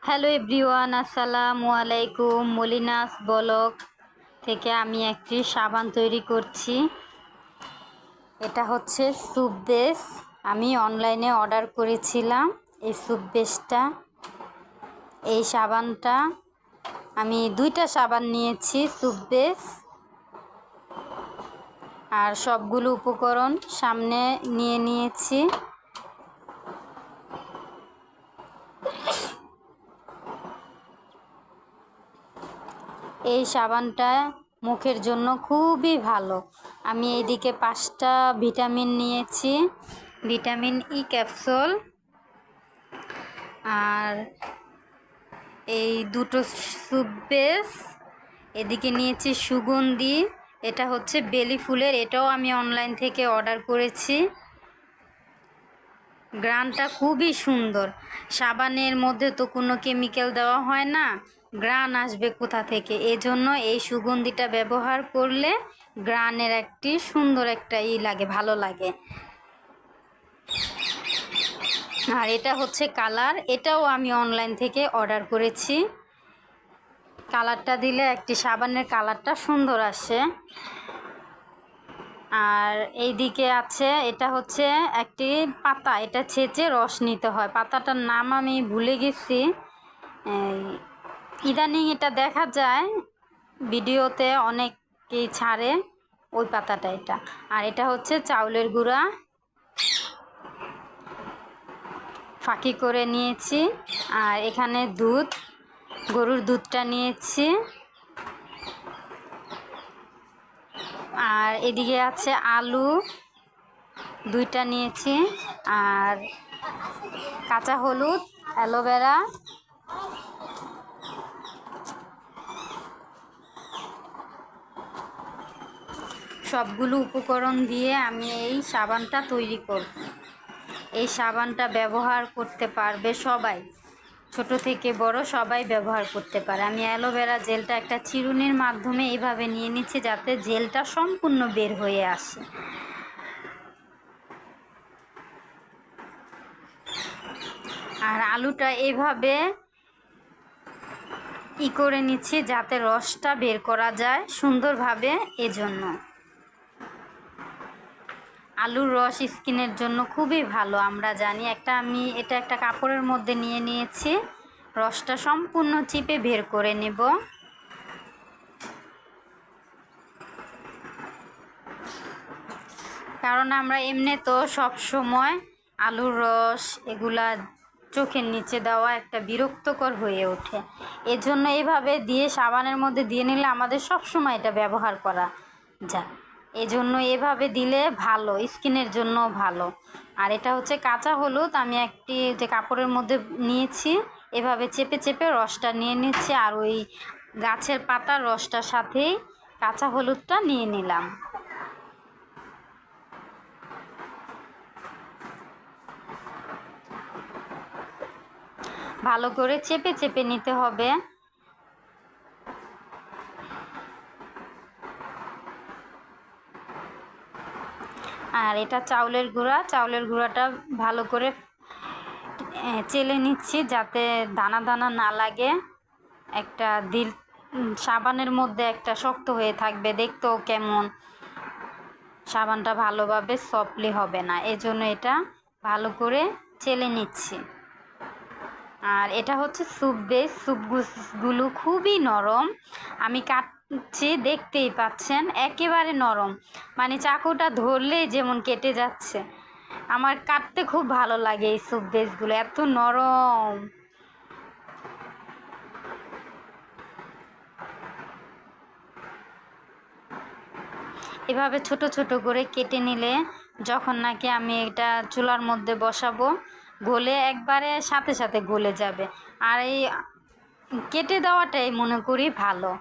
Hello everyone, আসসালামু আলাইকুম। মলিনাস blog থেকে আমি একটি সাবান তৈরি করছি। এটা হচ্ছে স্যুপ বেস। আমি অনলাইনে অর্ডার করেছিলাম এই স্যুপ বেসটা। এই সাবানটা আমি দুইটা সাবান নিয়েছি স্যুপ বেস, আর সবগুলো উপকরণ সামনে নিয়ে নিয়েছি। এই সাবানটা মুখের জন্য খুবই ভালো। আমি এইদিকে 5টা ভিটামিন নিয়েছি, ভিটামিন ই ক্যাপসুল, আর এই দুটো স্যুপ বেস। এদিকে নিয়েছি সুগন্ধি, এটা হচ্ছে বেলি ফুলের, এটাও আমি অনলাইন থেকে অর্ডার করেছি। গ্রানটা খুবই সুন্দর। সাবানের মধ্যে তো কোনো কেমিক্যাল দেওয়া হয় না, গ্রান আসবে কোথা থেকে? এজন্য এই সুগন্ধিটা ব্যবহার করলে গ্রানের একটি সুন্দর একটা লাগে, ভালো লাগে। আর এটা হচ্ছে কালার, এটাও আমি অনলাইন থেকে অর্ডার করেছি। কালারটা দিলে একটি সাবানের কালারটা সুন্দর আসে। আর এই দিকে আছে, এটা হচ্ছে একটি পাতা, এটা ছেঁচে রস নিতে হয়। পাতাটার নাম আমি ভুলে গেছি। ইদানিং এটা দেখা যায় ভিডিওতে, অনেকেই ছাড়ে ওই পাতাটা এটা। আর এটা হচ্ছে চাউলের গুঁড়া, ফাঁকি করে নিয়েছি। আর এখানে দুধ, গরুর দুধটা নিয়েছি। আর এদিকে আছে আলু, 2টা নিয়েছি। আর কাঁচা হলুদ, অ্যালোভেরা, সবগুলো উপকরণ দিয়ে আমি এই সাবানটা তৈরি করব। এই সাবানটা ব্যবহার করতে পারবে সবাই, ছোট থেকে বড় সবাই ব্যবহার করতে পারে। আমি অ্যালোভেরা জেলটা একটা চিরুনির মাধ্যমে এইভাবে নিয়ে নিচ্ছি, যাতে জেলটা সম্পূর্ণ বের হয়ে আসে। আর আলুটা এইভাবে করে নিচ্ছি যাতে রসটা বের করা যায় সুন্দরভাবে। এজন্য আলুর রস স্কিনের জন্য খুবই ভালো, আমরা জানি। আমি এটা একটা কাপড়ের মধ্যে নিয়ে নিয়েছি, রসটা সম্পূর্ণ চিপে বের করে নেব। কারণ আমরা এমনি তো সব সময় আলুর রস এগুলা চোখের নিচে দেওয়া একটা বিরক্তকর হয়ে ওঠে। এজন্য এইভাবে দিয়ে সাবানের মধ্যে দিয়ে নিলে আমাদের সব সময় এটা ব্যবহার করা যায়। এজন্য এভাবে দিলে ভালো, স্কিনের জন্য ভালো। আর এটা হচ্ছে কাঁচা হলুদ, আমি একটি যে কাপড়ের মধ্যে নিয়েছি, এভাবে চেপে চেপে রসটা নিয়ে নিচ্ছি। আর ওই গাছের পাতার রসটার সাথেই কাঁচা হলুদটা নিয়ে নিলাম। ভালো করে চেপে চেপে নিতে হবে। আর এটা চাউলের গুঁড়া, চাউলের গুঁড়াটা ভালো করে চেলে নিচ্ছি যাতে দানা দানা না লাগে। একটা দিল সাবানের মধ্যে একটা শক্ত হয়ে থাকবে, দেখতেও কেমন, সাবানটা ভালোভাবে সফটলি হবে না। এজন্য এটা ভালো করে চেলে নিচ্ছি। আর এটা হচ্ছে স্যুপ বেস, স্যুপগুলো খুবই নরম। আমি কাটছি, দেখতেই পাচ্ছেন, একেবারে নরম, মানে চাকুটা ধরলেই যেমন কেটে যাচ্ছে। আমার কাটতে খুব ভালো লাগে এই স্যুপ বেসগুলো, এত নরম। এভাবে ছোট ছোট করে কেটে নিলে যখন নাকি আমি এটা চুলার মধ্যে বসাবো, গলে একবারে সাথে সাথে গলে যাবে। আর এই কেটে দেওয়াটাই মনে করি ভালো।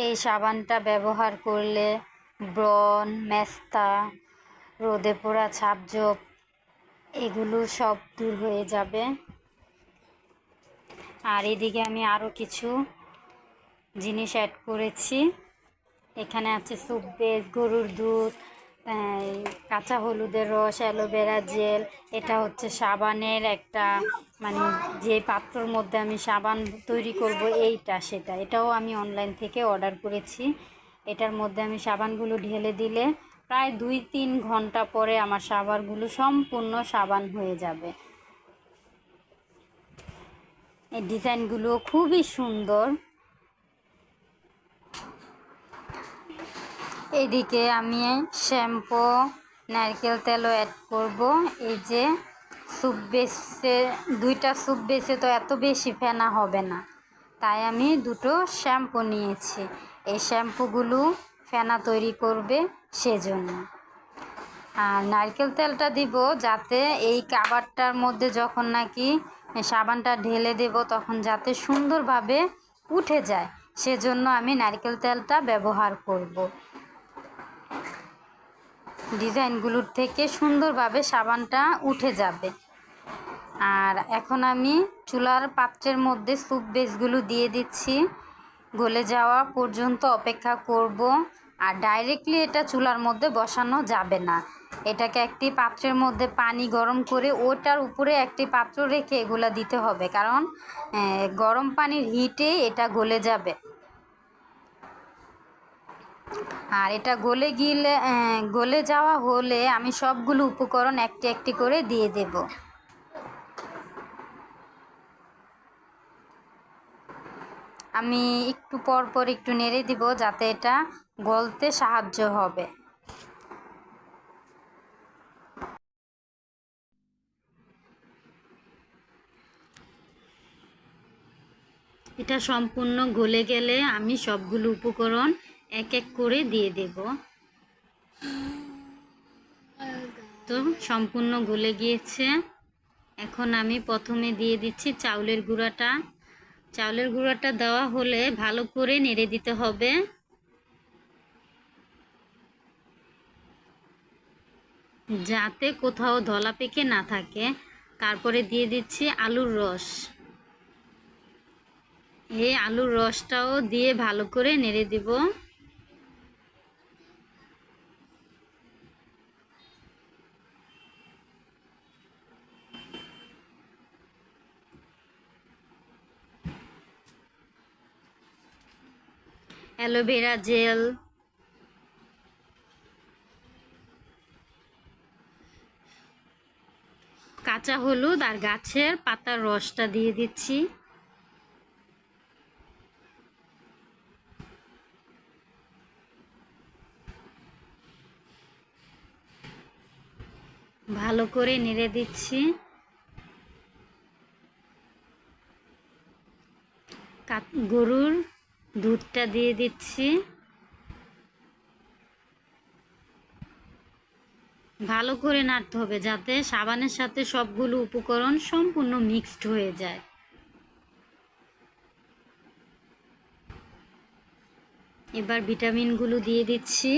এই সাবানটা ব্যবহার করলে ব্রণ, মেস্তা, রোদে পোড়া ছাপজোপ এগুলো সব দূর হয়ে যাবে। আর এদিকে আমি আরও কিছু জিনিস অ্যাড করেছি। এখানে আছে স্যুপ বেস, গরুর দুধ, এই কাঁচা হলুদের রস, অ্যালোভেরা জেল, এটা হচ্ছে সাবানের একটা মানে যে পাত্রর মধ্যে আমি সাবান তৈরি করব এইটা সেটা, এটাও আমি অনলাইন থেকে অর্ডার করেছি। এটার মধ্যে আমি সাবানগুলো ঢেলে দিলে প্রায় 2-3 ঘন্টা পরে আমার সাবানগুলো সম্পূর্ণ সাবান হয়ে যাবে। এই ডিজাইনগুলো খুবই সুন্দর। এইদিকে আমি শ্যাম্পু, নারকেল তেলও অ্যাড করব। এই যে স্যুপ বেসে, 2টা স্যুপ বেসে তো এত বেশি ফেনা হবে না, তাই আমি 2টো শ্যাম্পু নিয়েছি। এই শ্যাম্পুগুলো ফেনা তৈরি করবে সেজন্য। আর নারকেল তেলটা দিব যাতে এই কাবারটার মধ্যে যখন নাকি সাবানটা ঢেলে দেব তখন যাতে সুন্দরভাবে উঠে যায়, সেজন্য আমি নারকেল তেলটা ব্যবহার করব। ডিজাইনগুলোর থেকে সুন্দরভাবে সাবানটা উঠে যাবে। আর এখন আমি চুলার পাত্রের মধ্যে স্যুপ বেসগুলো দিয়ে দিচ্ছি, গলে যাওয়া পর্যন্ত অপেক্ষা করব। আর ডাইরেক্টলি এটা চুলার মধ্যে বসানো যাবে না, এটাকে একটি পাত্রের মধ্যে পানি গরম করে ওটার উপরে একটি পাত্র রেখে এগুলা দিতে হবে, কারণ গরম পানির হিটে এটা গলে যাবে। আর এটা গলে যাওয়া হলে আমি সবগুলো উপকরণ একটি একটি করে দিয়ে দেব। আমি একটু পর পর একটু নেড়ে দিব যাতে এটা গলতে সাহায্য হবে। এটা সম্পূর্ণ গলে গেলে আমি সবগুলো উপকরণ এক এক করে দিয়ে দেব। তো সম্পূর্ণ গলে গিয়েছে। এখন আমি প্রথমে দিয়ে দিচ্ছি চাউলের গুঁড়াটা। চাউলের গুঁড়াটা দেওয়া হলে ভালো করে নেড়ে দিতে হবে। যাতে কোথাও দলা পেকে না থাকে। তারপরে দিয়ে দিচ্ছি আলুর রস। এই আলুর রসটাও দিয়ে ভালো করে নেড়ে দিব। অ্যালোভেরা জেল, কাঁচা হলুদ আর গাছের পাতার রসটা দিয়ে দিচ্ছি। ভালো করে নেড়ে দিচ্ছি। গরুর দুধটা দিয়ে দিচ্ছি। ভালো করে নাড়তে হবে যাতে সাবানের সাথে সবগুলো উপকরণ সম্পূর্ণ মিক্সড হয়ে যায়। এবার ভিটামিনগুলো দিয়ে দিচ্ছি।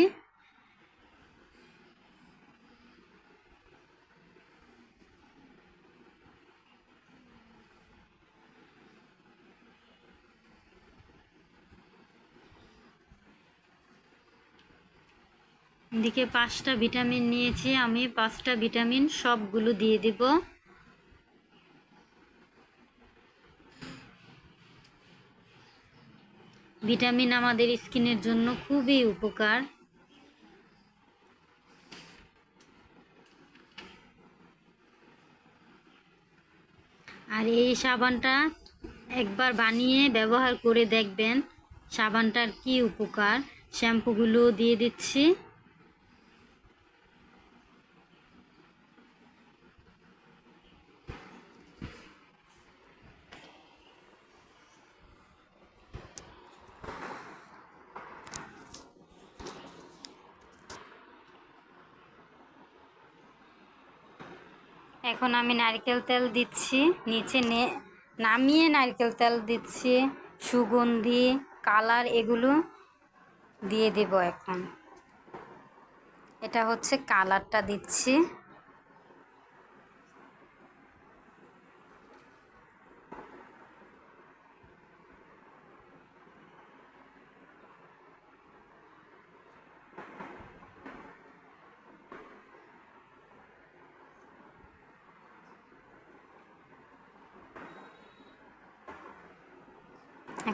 এদিকে 5টা ভিটামিন নিয়েছি আমি, 5টা ভিটামিন সবগুলো দিয়ে দিব। ভিটামিন আমাদের স্কিনের জন্য খুবই উপকার। আর এই সাবানটা একবার বানিয়ে ব্যবহার করে দেখবেন সাবানটার কি উপকার। শ্যাম্পুগুলো দিয়ে দিচ্ছি। এখন আমি নারকেল তেল দিচ্ছি, নিচে নামিয়ে নারকেল তেল দিচ্ছি। সুগন্ধি, কালার এগুলো দিয়ে দেব। এখন এটা হচ্ছে কালারটা দিচ্ছি।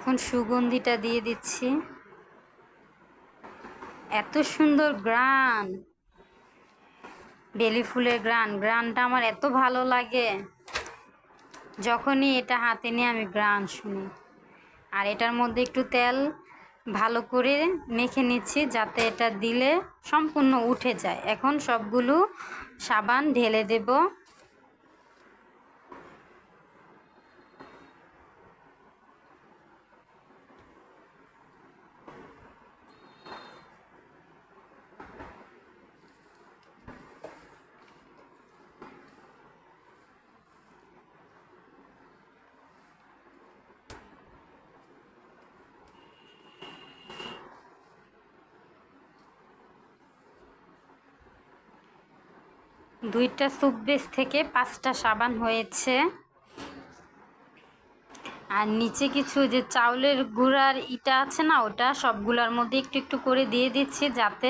এখন সুগন্ধিটা দিয়ে দিচ্ছি। এত সুন্দর ঘ্রাণ, বেলি ফুলের ঘ্রাণটা আমার এত ভালো লাগে যখনই এটা হাতে নিয়ে আমি ঘ্রাণ শুনি। আর এটার মধ্যে একটু তেল ভালো করে মেখে নিচ্ছি যাতে এটা দিলে সম্পূর্ণ উঠে যায়। এখন সবগুলো সাবান ঢেলে দেব। দুইটা সুপবেস থেকে 5টা সাবান হয়েছে। আর নিচে কিছু যে চাউলের গুঁড়ার ইটা আছে না, ওটা সবগুলোর মধ্যে একটু একটু করে দিয়ে দিচ্ছি যাতে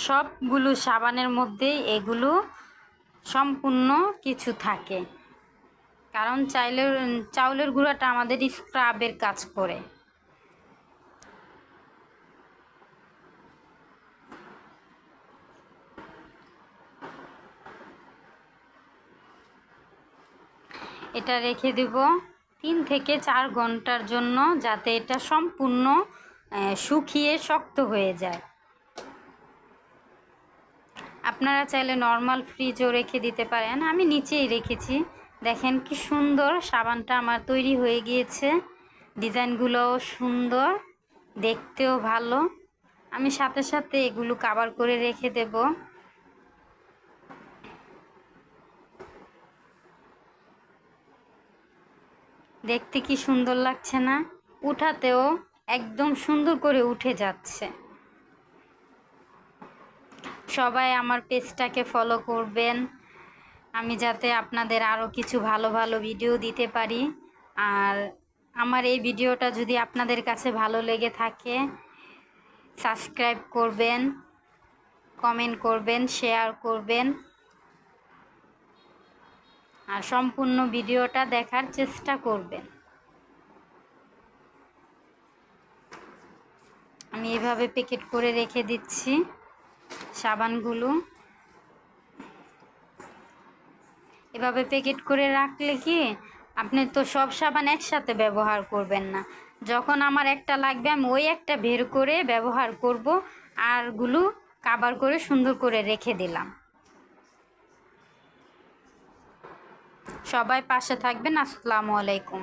সবগুলো সাবানের মধ্যেই এগুলো সম্পূর্ণ কিছু থাকে। কারণ চাউলের গুঁড়াটা আমাদের স্ক্রাবের কাজ করে। এটা রেখে দেব 3 থেকে 4 ঘন্টার জন্য যাতে এটা সম্পূর্ণ শুকিয়ে শক্ত হয়ে যায়। আপনারা চাইলে নর্মাল ফ্রিজও রেখে দিতে পারেন, আমি নিচেই রেখেছি। দেখেন কি সুন্দর সাবানটা আমার তৈরি হয়ে গিয়েছে। ডিজাইনগুলোও সুন্দর, দেখতেও ভালো। আমি সাথে সাথে এগুলো কভার করে রেখে দেব। দেখতে কি সুন্দর লাগছে না? উঠাতেও একদম সুন্দর করে উঠে যাচ্ছে। সবাই আমার পেজটাকে ফলো করবেন, আমি যাতে আপনাদের আরও কিছু ভালো ভালো ভিডিও দিতে পারি। আর আমার এই ভিডিওটা যদি আপনাদের কাছে ভালো লেগে থাকে, সাবস্ক্রাইব করবেন, কমেন্ট করবেন, শেয়ার করবেন। আর সম্পূর্ণ ভিডিওটা দেখার চেষ্টা করবেন। আমি এভাবে প্যাকেট করে রেখে দিচ্ছি সাবানগুলো। এভাবে প্যাকেট করে রাখলে কি আপনি তো সব সাবান একসাথে ব্যবহার করবেন না। যখন আমার একটা লাগবে আমি ওই একটা বের করে ব্যবহার করব, আরগুলো কভার করে সুন্দর করে রেখে দিলাম। সবাই পাশে থাকবেন। আসসালামু আলাইকুম।